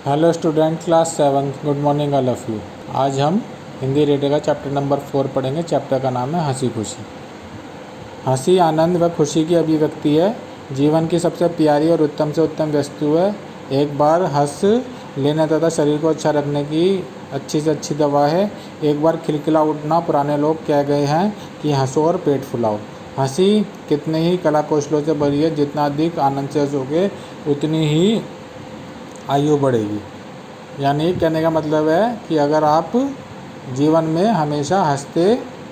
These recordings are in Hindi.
Hello student, class 7, good morning all of you. आज हम हिंदी रीडिंग का चैप्टर नंबर 4 पढ़ेंगे। चैप्टर का नाम है हंसी खुशी। हंसी आनंद व खुशी की अभिव्यक्ति है। जीवन की सबसे प्यारी और उत्तम से उत्तम वस्तु है। एक बार हंस लेने तथा शरीर को अच्छा रखने की अच्छी से अच्छी दवा है। एक बार खिलखिला उठना पुराने लोग कह गए हैं कि हंसो और पेट फुलाओ। हंसी कितने ही कला कौशलों से भरी है। जितना अधिक आनंद से हंसोगे उतनी ही आयु बढ़ेगी। यानी कहने का मतलब है कि अगर आप जीवन में हमेशा हंसते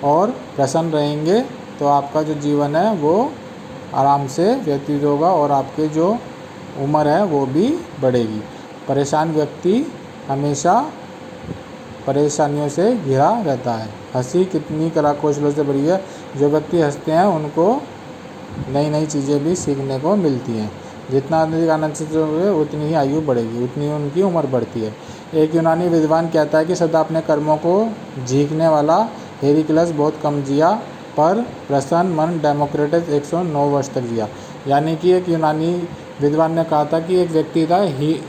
और प्रसन्न रहेंगे तो आपका जो जीवन है वो आराम से व्यतीत होगा और आपकी जो उम्र है वो भी बढ़ेगी। परेशान व्यक्ति हमेशा परेशानियों से घिरा रहता है। हंसी कितनी कला कौशलों से भरी है। जो व्यक्ति हंसते हैं उनको नई नई चीज़ें भी सीखने को मिलती हैं। जितना अधिक आनंद से होंगे उतनी ही आयु बढ़ेगी, उतनी उनकी उम्र बढ़ती है। एक यूनानी विद्वान कहता है कि सदा अपने कर्मों को झींकने वाला हेराक्लियस बहुत कम जिया, पर प्रसन्न मन डेमोक्रिटस 109 वर्ष तक जिया। यानी कि एक यूनानी विद्वान ने कहा था कि एक व्यक्ति था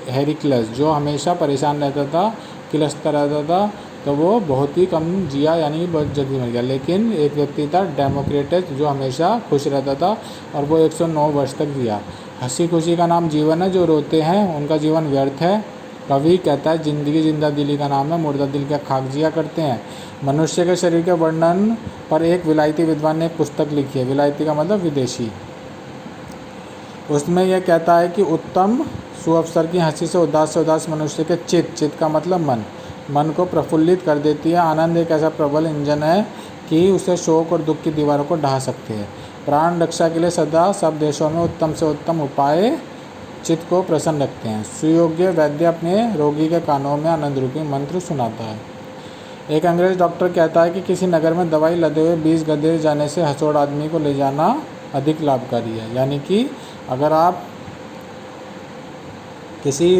हेराक्लियस, जो हमेशा परेशान रहता था, किलसता रहता था, तो वो बहुत ही कम जिया, यानी कि बहुत जल्दी मर गया। लेकिन एक व्यक्ति था डेमोक्रिटस, जो हमेशा खुश रहता था और वो 109 वर्ष तक जिया। हंसी खुशी का नाम जीवन है। जो रोते हैं उनका जीवन व्यर्थ है। कवि कहता है जिंदगी जिंदा दिली का नाम है, मुर्दा दिल क्या खाक जिया करते हैं। मनुष्य के शरीर के वर्णन पर एक विलायती विद्वान ने एक पुस्तक लिखी है। विलायती का मतलब विदेशी। उसमें यह कहता है कि उत्तम सुअवसर की हंसी से उदास मनुष्य के चित्त का मतलब मन को प्रफुल्लित कर देती है। आनंद एक ऐसा प्रबल इंजन है कि उसे शोक और दुख की दीवारों को ढहा सकते हैं। प्राण रक्षा के लिए सदा सब देशों में उत्तम से उत्तम उपाय चित्त को प्रसन्न रखते हैं। सुयोग्य वैद्य अपने रोगी के कानों में आनंद रूपी मंत्र सुनाता है। एक अंग्रेज डॉक्टर कहता है कि किसी नगर में दवाई लदे हुए 20 गधे जाने से हंसोड़ आदमी को ले जाना अधिक लाभकारी है। यानी कि अगर आप किसी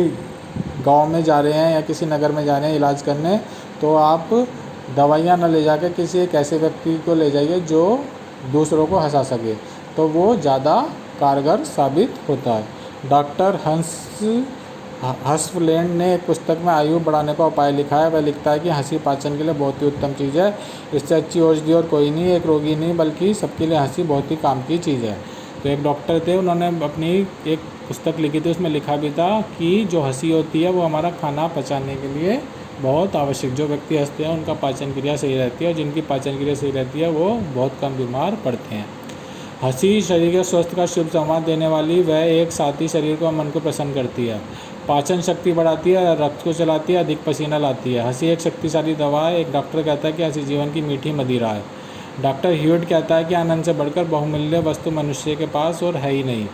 गांव में जा रहे हैं या किसी नगर में जा रहे हैं इलाज करने, तो आप दवाइयाँ न ले जाकर किसी एक ऐसे व्यक्ति को ले जाइए जो दूसरों को हंसा सके, तो वो ज़्यादा कारगर साबित होता है। डॉक्टर हसफलैंड ने एक पुस्तक में आयु बढ़ाने का उपाय लिखा है। वह लिखता है कि हंसी पाचन के लिए बहुत ही उत्तम चीज़ है। इससे अच्छी औषधि और कोई नहीं, एक रोगी नहीं, बल्कि सबके लिए हंसी बहुत ही काम की चीज़ है। तो एक डॉक्टर थे, उन्होंने अपनी एक पुस्तक लिखी थी, उसमें लिखा भी था कि जो हंसी होती है वो हमारा खाना पचाने के लिए बहुत आवश्यक। जो व्यक्ति हंसते हैं उनका पाचन क्रिया सही रहती है और जिनकी पाचन क्रिया सही रहती है वो बहुत कम बीमार पड़ते हैं। हंसी शरीर के स्वस्थ का शुभ संवाद देने वाली वह एक साथी शरीर को मन को प्रसन्न करती है, पाचन शक्ति बढ़ाती है, रक्त को चलाती है, अधिक पसीना लाती है। हंसी एक शक्तिशाली दवा है। एक डॉक्टर कहता है कि हंसी जीवन की मीठी मदिरा है। डॉक्टर ह्यूट कहता है कि आनंद से बढ़कर बहुमूल्य वस्तु मनुष्य के पास और है ही नहीं।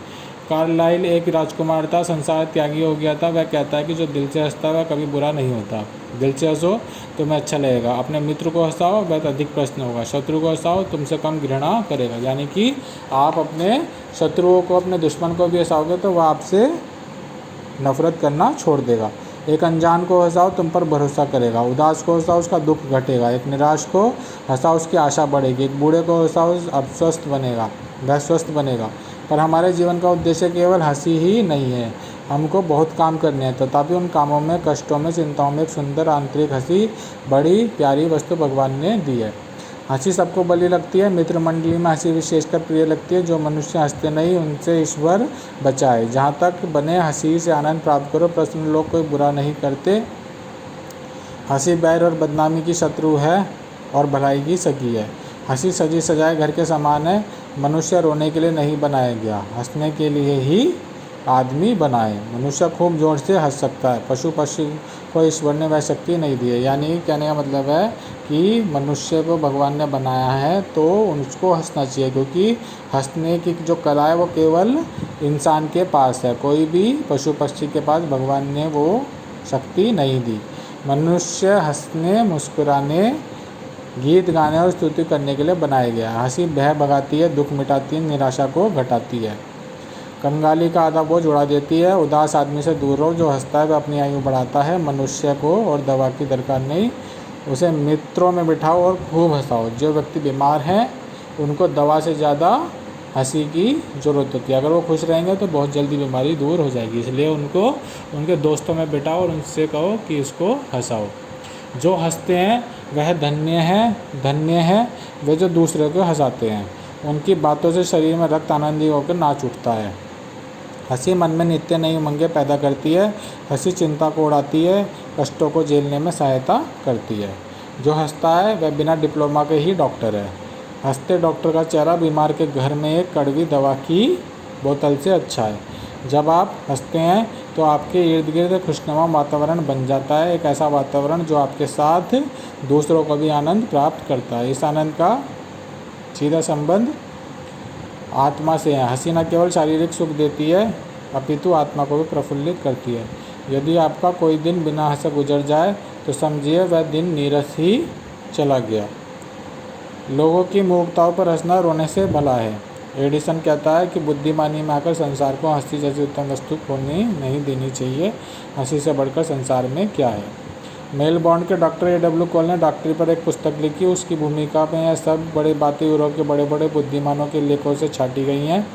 कार्लाइल एक राजकुमार था, संसार त्यागी हो गया था। वह कहता है कि जो दिल से हंसता है वह कभी बुरा नहीं होता। दिल से हंसो तुम्हें अच्छा लगेगा। अपने मित्र को हंसाओ वह अधिक प्रसन्न होगा। शत्रु को हंसाओ तुमसे कम घृणा करेगा। यानी कि आप अपने शत्रुओं को, अपने दुश्मन को भी हंसाओगे तो वह आपसे नफरत करना छोड़ देगा। एक अनजान को हंसाओ तुम पर भरोसा करेगा। उदास को हंसाओ उसका दुख घटेगा। एक निराश को हंसाओ उसकी आशा बढ़ेगी। एक बूढ़े को हंसाओ वह स्वस्थ बनेगा। पर हमारे जीवन का उद्देश्य केवल हंसी ही नहीं है। हमको बहुत काम करने हैं, तथापि उन कामों में, कष्टों में, चिंताओं में एक सुंदर आंतरिक हंसी बड़ी प्यारी वस्तु भगवान ने दी है। हंसी सबको भली लगती है। मित्र मंडली में हंसी विशेषकर प्रिय लगती है। जो मनुष्य हंसते नहीं उनसे ईश्वर बचाए। जहाँ तक बने हंसी से आनंद प्राप्त करो। प्रसन्न लोग कोई बुरा नहीं करते। हंसी बैर और बदनामी की शत्रु है और भलाई की सखी है। हंसी सजी सजाए घर के समान है। मनुष्य रोने के लिए नहीं बनाया गया, हंसने के लिए ही आदमी बनाए। मनुष्य खूब जोर से हंस सकता है, पशु पक्षी को ईश्वर ने वह शक्ति नहीं दी है। यानी कहने का मतलब है कि मनुष्य को भगवान ने बनाया है तो उसको हंसना चाहिए, क्योंकि हंसने की जो कला है वो केवल इंसान के पास है। कोई भी पशु पक्षी के पास भगवान ने वो शक्ति नहीं दी। मनुष्य हंसने, मुस्कुराने, गीत गाने और स्तुति करने के लिए बनाया गया। हंसी भय भगाती है, दुख मिटाती है, निराशा को घटाती है, कंगाली का आधा बोझ उड़ा देती है। उदास आदमी से दूर रहो। जो हंसता है वह अपनी आयु बढ़ाता है। मनुष्य को और दवा की दरकार नहीं, उसे मित्रों में बिठाओ और खूब हंसाओ। जो व्यक्ति बीमार हैं उनको दवा से ज़्यादा हंसी की ज़रूरत होती है। अगर वो खुश रहेंगे तो बहुत जल्दी बीमारी दूर हो जाएगी। इसलिए उनको उनके दोस्तों में बिठाओ और उनसे कहो कि इसको हंसाओ। जो हंसते हैं वह धन्य है वे जो दूसरे को हंसाते हैं। उनकी बातों से शरीर में रक्त आनंदी होकर नाच उठता है। हंसी मन में नित्य नई उमंगें पैदा करती है। हंसी चिंता को उड़ाती है, कष्टों को झेलने में सहायता करती है। जो हंसता है वह बिना डिप्लोमा के ही डॉक्टर है। हंसते डॉक्टर का चेहरा बीमार के घर में एक कड़वी दवा की बोतल से अच्छा है। जब आप हंसते हैं तो आपके इर्द गिर्द खुशनुमा वातावरण बन जाता है, एक ऐसा वातावरण जो आपके साथ दूसरों को भी आनंद प्राप्त करता है। इस आनंद का सीधा संबंध आत्मा से है। हंसी न केवल शारीरिक सुख देती है अपितु आत्मा को भी प्रफुल्लित करती है। यदि आपका कोई दिन बिना हंसे गुजर जाए तो समझिए वह दिन नीरस ही चला गया। लोगों की मूर्खताओं पर हंसना रोने से भला है। एडिसन कहता है कि बुद्धिमानी में आकर संसार को हंसी जैसी उत्तम वस्तु खोनी नहीं देनी चाहिए। हंसी से बढ़कर संसार में क्या है। मेलबोर्न के डॉक्टर A.W. कॉल ने डॉक्टरी पर एक पुस्तक लिखी। उसकी भूमिका में यह सब बड़ी बातें यूरोप के बड़े बड़े बुद्धिमानों के लेखों से छाटी गई हैं।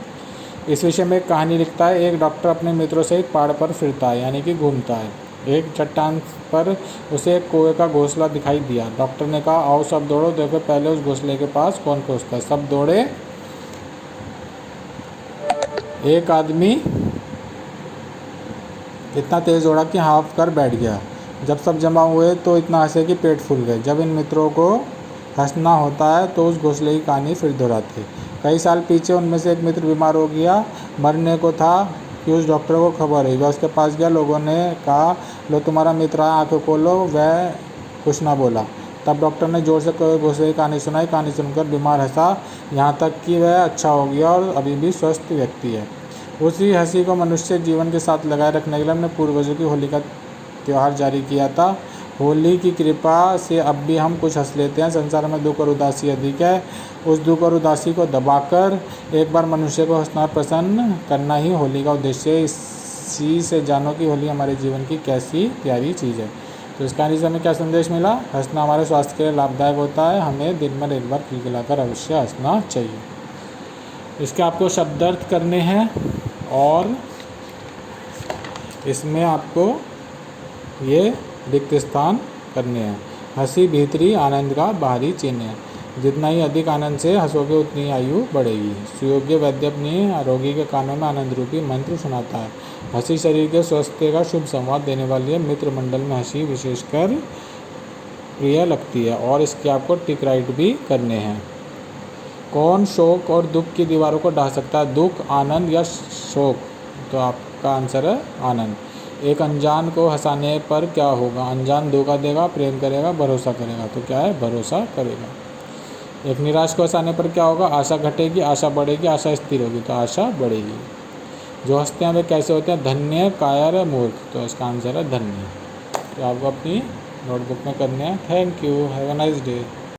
इस विषय में एक कहानी लिखता है। एक डॉक्टर अपने मित्रों सहित पहाड़ पर फिरता है, यानी कि घूमता है। एक चट्टान पर उसे एक कौवे का घोंसला दिखाई दिया। डॉक्टर ने कहा, आओ सब दौड़ो, देखो पहले उस घोंसले के पास कौन पहुँचता है। सब दौड़े। एक आदमी इतना तेज़ दौड़ा कि हाँफ कर बैठ गया। जब सब जमा हुए तो इतना हंसे कि पेट फूल गए। जब इन मित्रों को हंसना होता है तो उस घोंसले की कहानी फिर दोहराते। कई साल पीछे उनमें से एक मित्र बीमार हो गया, मरने को था कि उस डॉक्टर को खबर हुई। वह उसके पास गया। लोगों ने कहा, लो तुम्हारा मित्र आया, आँखें खोलो। वह कुछ ना बोला। तब डॉक्टर ने जोर से घोंसले की कहानी सुनाई। कहानी सुनकर बीमार हंसा, यहाँ तक कि वह अच्छा हो गया और अभी भी स्वस्थ व्यक्ति है। उसी हंसी को मनुष्य जीवन के साथ लगाए रखने के लिए हमने पूर्वजों की होली का त्यौहार जारी किया था। होली की कृपा से अब भी हम कुछ हंस लेते हैं। संसार में दुख और उदासी अधिक है। उस दुख और उदासी को दबाकर एक बार मनुष्य को हंसना प्रसन्न करना ही होली का उद्देश्य है। इसी से जानो कि होली हमारे जीवन की कैसी प्यारी चीज़ है। तो इस कहानी से हमें क्या संदेश मिला। हंसना हमारे स्वास्थ्य के लिए लाभदायक होता है। हमें दिन भर एक बार खिलखिलाकर अवश्य हंसना चाहिए। इसके आपको शब्द अर्थ करने हैं और इसमें आपको ये रिक्त स्थान करने हैं। हंसी भीतरी आनंद का बाहरी चिन्ह है। जितना ही अधिक आनंद से हंसोगे उतनी ही आयु बढ़ेगी। सुयोग्य वैद्य अपनी रोगी के कानों में आनंद रूपी मंत्र सुनाता है। हंसी शरीर के स्वास्थ्य का शुभ संवाद देने वाली है। मित्र मंडल में हंसी विशेषकर प्रिय लगती है और इसके आपको टिक राइट भी करने हैं। कौन शोक और दुख की दीवारों को ढा सकता है। दुख, आनंद या शोक। तो आपका आंसर है आनंद। एक अनजान को हंसाने पर क्या होगा। अनजान धोखा देगा, प्रेम करेगा, भरोसा करेगा। तो क्या है, भरोसा करेगा। एक निराश को हंसाने पर क्या होगा। आशा घटेगी, आशा बढ़ेगी, आशा स्थिर होगी। तो आशा बढ़ेगी। जो हंसते हैं वे कैसे होते हैं। धन्य, कायर, मूर्ख। तो इसका आंसर है धन्य। तो आपको अपनी नोटबुक में करने हैं। Thank you. Have a nice day.